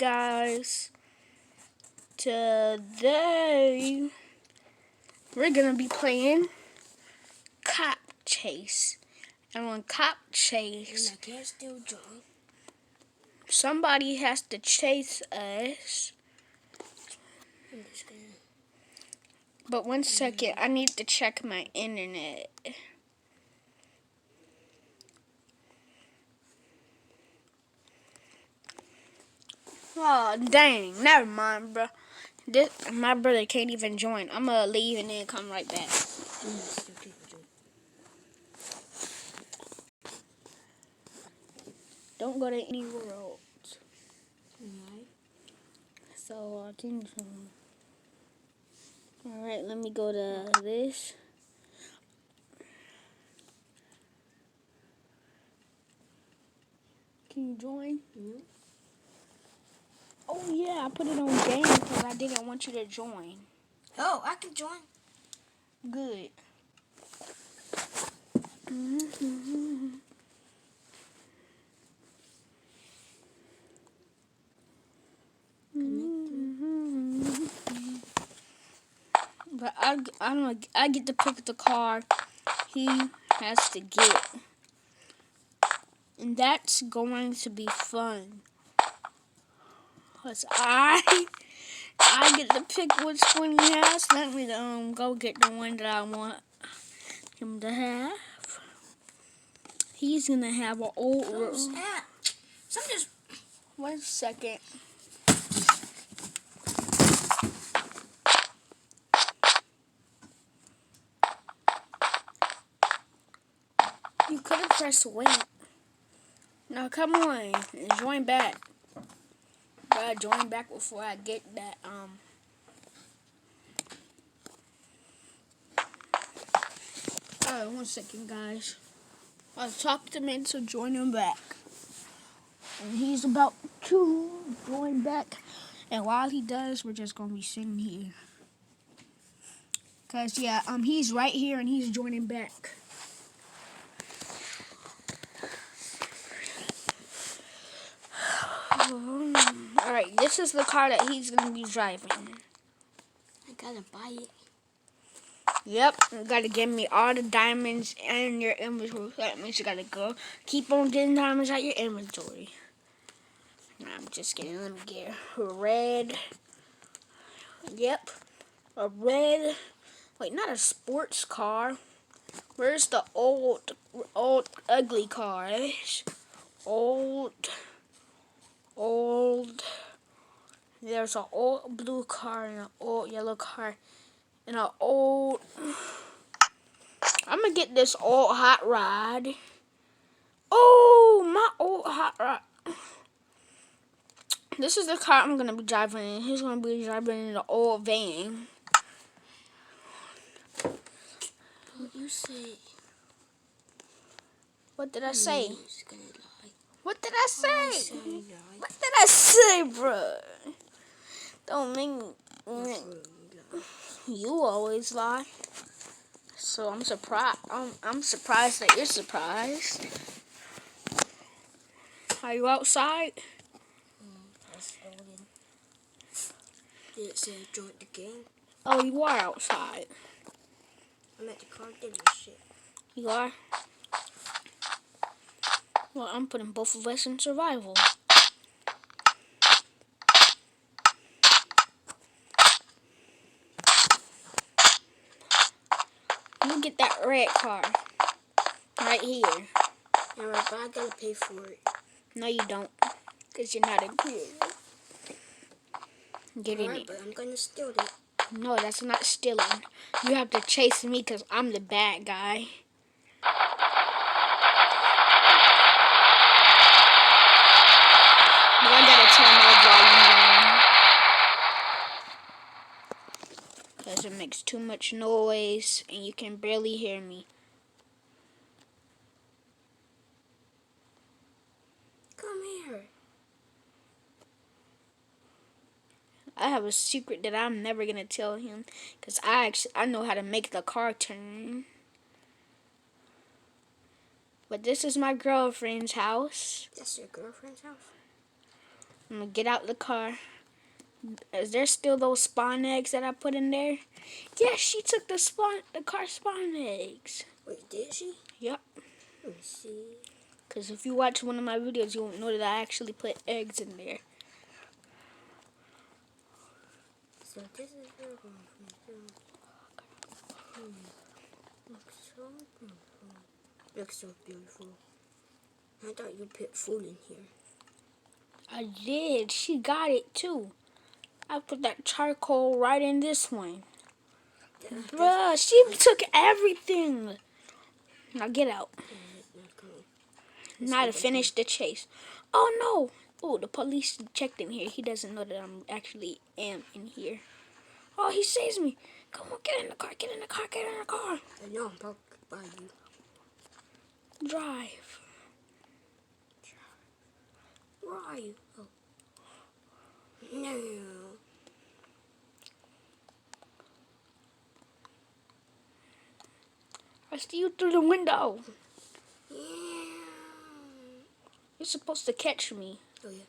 guys. Today we're gonna be playing Cop Chase. And on Cop Chase, I can't still join. somebody has to chase us. I'm just gonna. But 1 second, I need to check my internet. Oh, dang. Never mind, bro. My brother can't even join. I'm gonna leave and then come right back. Still people join. Don't go to any worlds. Alright. So, I think so. Alright, let me go to this. Can you join? Mm-hmm. Oh, yeah, I put it on game because I didn't want you to join. Oh, I can join. Good. But I get to pick the car he has to get. And that's going to be fun. Because I get to pick which one he has. Let me go get the one that I want him to have. He's gonna have an old room. Some just 1 second. You could have pressed wait. Now come on, join back. Gotta join back before I get that Alright, 1 second, guys. I talked him into joining back. And he's about to join back. And while he does, we're just gonna be sitting here. Cause yeah, he's right here and he's joining back. Alright, this is the car that he's gonna be driving. I gotta buy it. Yep, you gotta give me all the diamonds in your inventory. That means you gotta go keep on getting diamonds out your inventory. Nah, I'm just kidding. Let me get a red. Yep, a red. Wait, not a sports car. Where's the old ugly cars? Old. There's an old blue car and an old yellow car and an old. I'm gonna get this old hot rod. Oh, my old hot rod. This is the car I'm gonna be driving in. He's gonna be driving in the old van. What you say? What did I say? He's gonna lie. What did I say? Lie. What did I say, bro? Don't make me. Lie. You always lie. So I'm surprised. I'm surprised that you're surprised. Are you outside? That's loading. Did it say I joined the game? Oh, you are outside. I'm at the car getting shit. You are? Well, I'm putting both of us in survival. You get that red car. Right here. Yeah, right, but I gotta pay for it. No, you don't. Because you're not a kid. Get in Alright, it. but I'm gonna steal it. No, that's not stealing. You have to chase me because I'm the bad guy. But I gotta turn my volume down. Because it makes too much noise and you can barely hear me. Come here. I have a secret that I'm never going to tell him. Because I know how to make the car turn. But this is my girlfriend's house. That's your girlfriend's house? I'm gonna get out the car. Is there still those spawn eggs that I put in there? Yes, she took the car spawn eggs. Wait, did she? Yep. Let me see. Because if you watch one of my videos, you won't know that I actually put eggs in there. So this is where we're going from. Looks so beautiful. Looks so beautiful. I thought you put food in here. I did. She got it too. I put that charcoal right in this one. Bruh, she took everything. Now get out. Now to finish the chase. Oh no. Oh, the police checked in here. He doesn't know that I'm actually am in here. Oh, he sees me. Come on, get in the car, get in the car, get in the car. I know I'm parked by you. Drive. Where are you? Oh. No. I see you through the window. Yeah. You're supposed to catch me. Oh, yeah.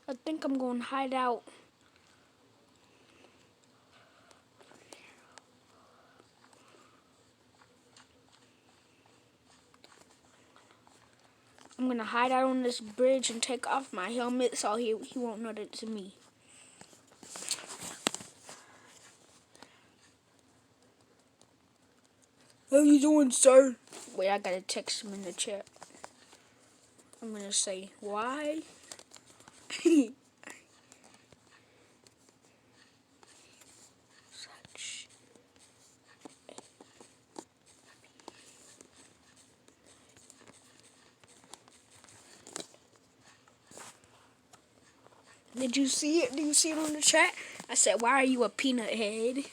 I think I'm going to hide out. I'm going to hide out on this bridge and take off my helmet so he won't know that it's me. How you doing, sir? Wait, I got to text him in the chat. I'm going to say, why? Such. Did you see it? Did you see it on the chat? I said, why are you a peanut head?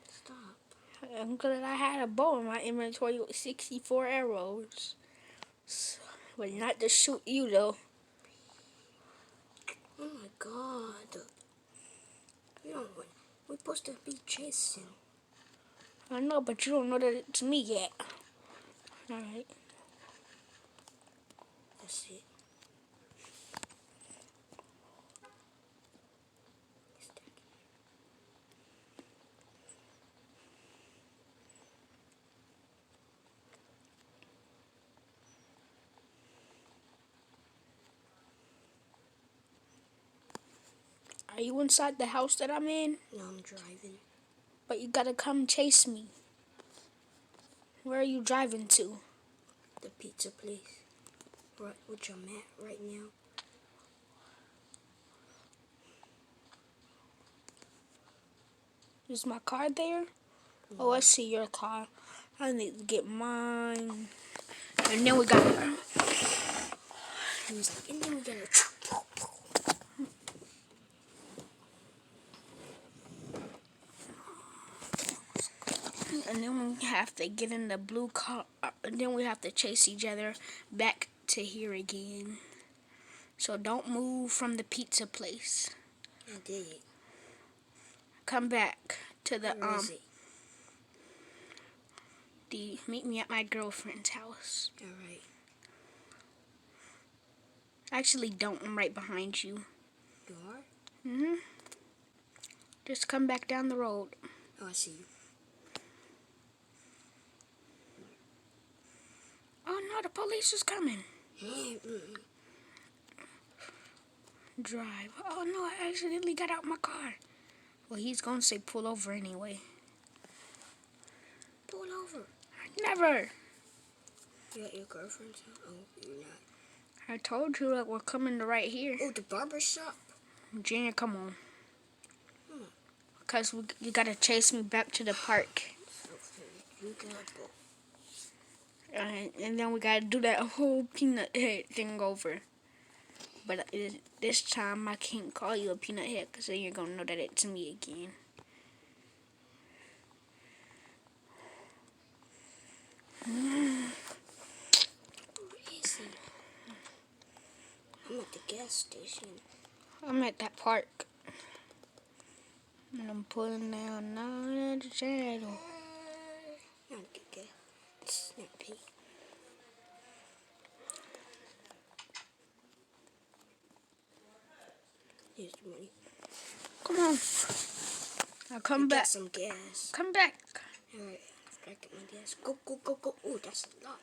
Stop. Because I had a bow in my inventory with 64 arrows. So, but not to shoot you, though. Oh, my God. You don't want... We're supposed to be chasing. I know, but you don't know that it's me yet. Alright. That's it. Are you inside the house that I'm in? No, I'm driving. But you gotta come chase me. Where are you driving to? The pizza place. Right, which I'm at right now. Is my car there? Oh, I see your car. I need to get mine. And then we got her. He was like, and then we gotta... And then we have to get in the blue car. And then we have to chase each other back to here again. So don't move from the pizza place. I did it. Come back to the Where is it? meet me at my girlfriend's house. Alright. Actually, don't. I'm right behind you. You are? Just come back down the road. Oh, I see you. Oh no, the police is coming. Mm-mm. Drive. Oh no, I accidentally got out my car. Well, he's gonna say pull over anyway. Pull over. Never. You at your girlfriend's house? Oh, you're not. I told you that we're coming to right here. Oh, the barber shop. Junior, come on. Because you gotta chase me back to the park. You gotta go. And then we gotta do that whole peanut head thing over. But this time I can't call you a peanut head because then you're gonna know that it's me again. Where is he? I'm at the gas station. I'm at that park. And I'm pulling down now at the channel. Not a good guy. Snappy. Here's the money. Come on. Now come back. Get some gas. Come back. Alright, after I get my gas. Go, go, go, go. Oh, that's a lot.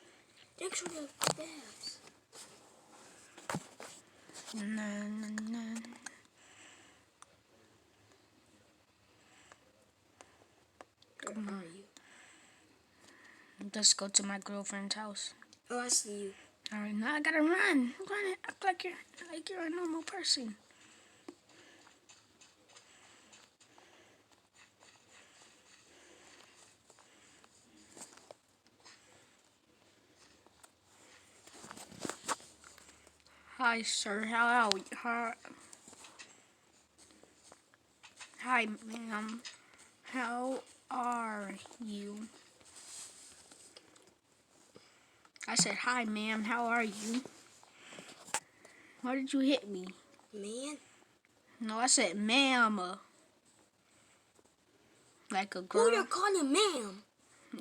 Thanks for the gas. Na. Where are you? Let's go to my girlfriend's house. Oh, I see you. Alright, now I gotta run. Run. Act like you're a normal person. Hi, sir. How are you? Hi, ma'am. How are you? I said, hi, ma'am. How are you? Why did you hit me? Man? No, I said, ma'am. Like a girl. Who you calling ma'am?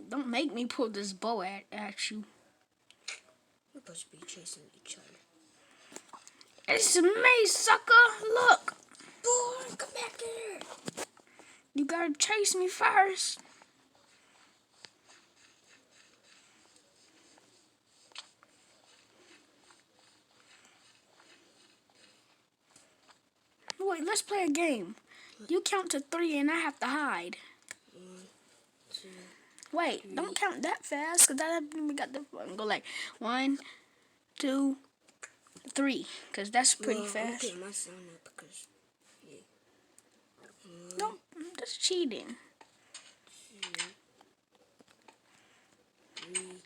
Don't make me pull this bow at you. We're supposed to be chasing each other. It's me, sucker. Look. Boy, come back here. You gotta chase me first. Wait, let's play a game. You count to 3 and I have to hide. 1, 2. Wait, don't count that fast, cause we got the go like 1, 2, 3, cause that's pretty fast. I'm putting my sound up because No, that's cheating. 2, 3,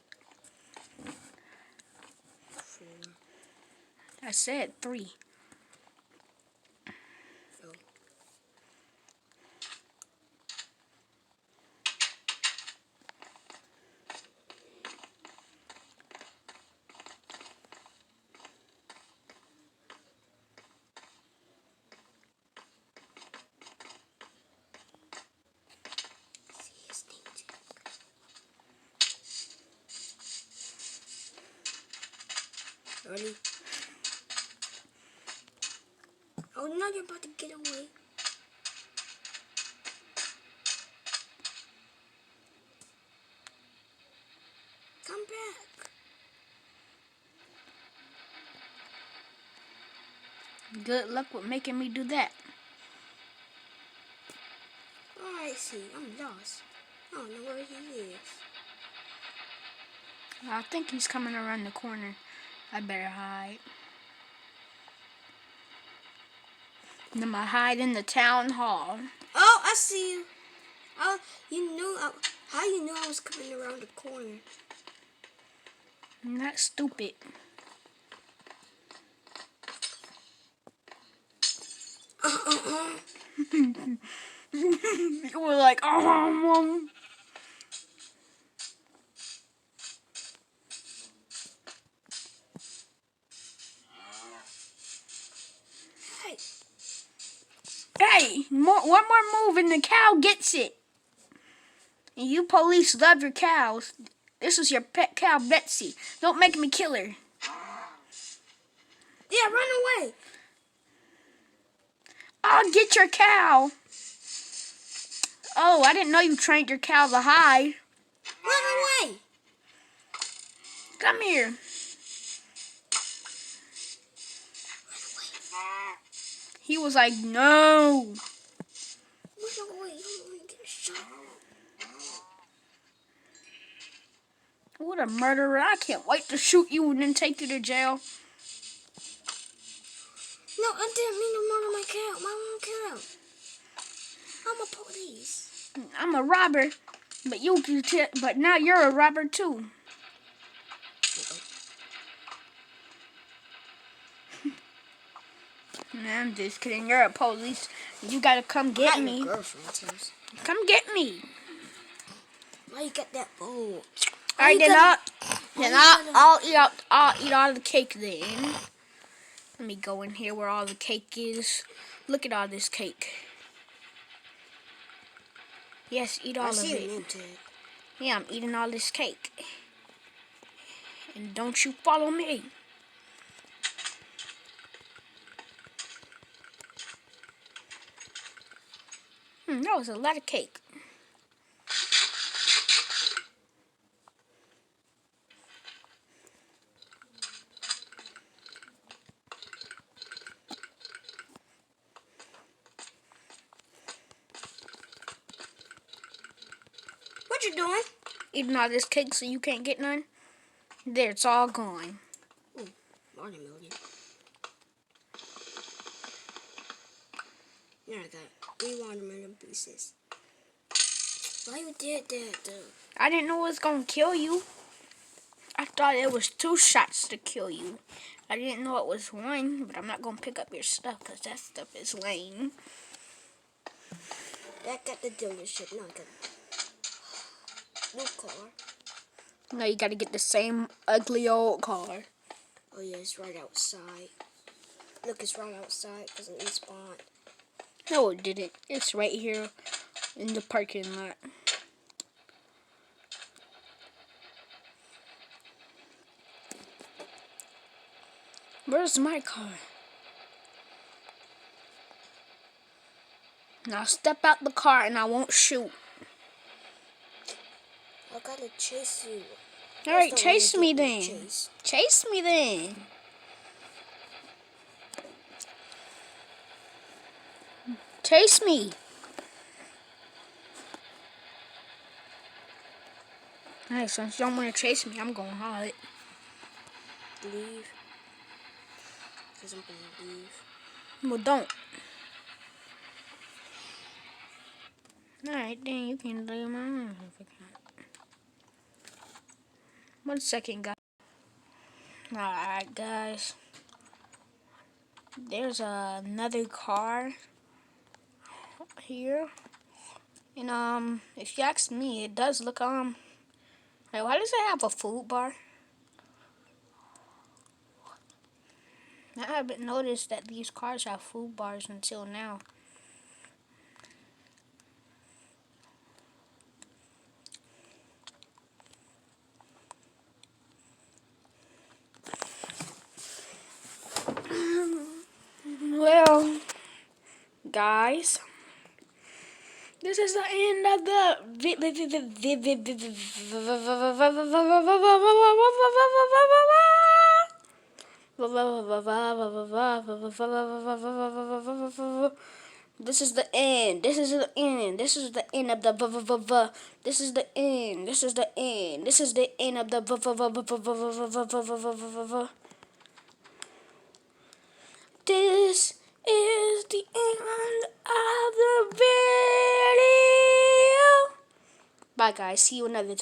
4. I said 3. Oh. See his name tag. Ready? Oh, now you're about to get away. Come back. Good luck with making me do that. Oh, I see. I'm lost. I don't know where he is. I think he's coming around the corner. I better hide. And I'm gonna hide in the town hall. Oh, I see you. Oh, how you knew I was coming around the corner? I'm not stupid. You were like, oh, Hey. Hey, one more move and the cow gets it. And you police love your cows. This is your pet cow, Betsy. Don't make me kill her. Yeah, run away. I'll get your cow. Oh, I didn't know you trained your cow to hide. Run away. Come here. He was like, no. Run away. You don't want to get shot. What a murderer. I can't wait to shoot you and then take you to jail. No, I didn't mean to murder my cow. My own cow. I'm a police. I'm a robber, but now you're a robber too. Nah, I'm just kidding. You're a police. You gotta come get me. Girlfriend, Come get me. why you got that bowl? Alright, I'll eat all the cake then. Let me go in here where all the cake is. Look at all this cake. Yes, eat all I of see a it. name tag. Yeah, I'm eating all this cake. And don't you follow me. That was a lot of cake. What you doing? Eating all this cake so you can't get none. There, it's all gone. Ooh, watermelon. There I got 3 watermelon pieces. Why you did that though? I didn't know it was gonna kill you. I thought it was 2 shots to kill you. I didn't know it was 1, but I'm not gonna pick up your stuff because that stuff is lame. That got the dealership. No, I got a new car. Now you gotta get the same ugly old car. Oh yeah, it's right outside. Look, it's right outside because it respawned. No, it didn't. It's right here in the parking lot. Where's my car? Now step out the car and I won't shoot. I gotta chase you. Alright, Don't chase really me get then. chase. Chase me then. Chase me. Alright, since you don't want to chase me, I'm going hard. Leave. Because I'm gonna leave. Well, don't. Alright, then you can leave my room. 1 second, guys. Alright, guys. There's another car here. And, if you ask me, it does look, like, why does it have a food bar? I haven't noticed that these cars have food bars until now. Well, guys, this is the end of This is the end. This is the end. This is the end of the This is the end. This is the end. This is the end of the This is the end of the video. Bye, guys. See you another time.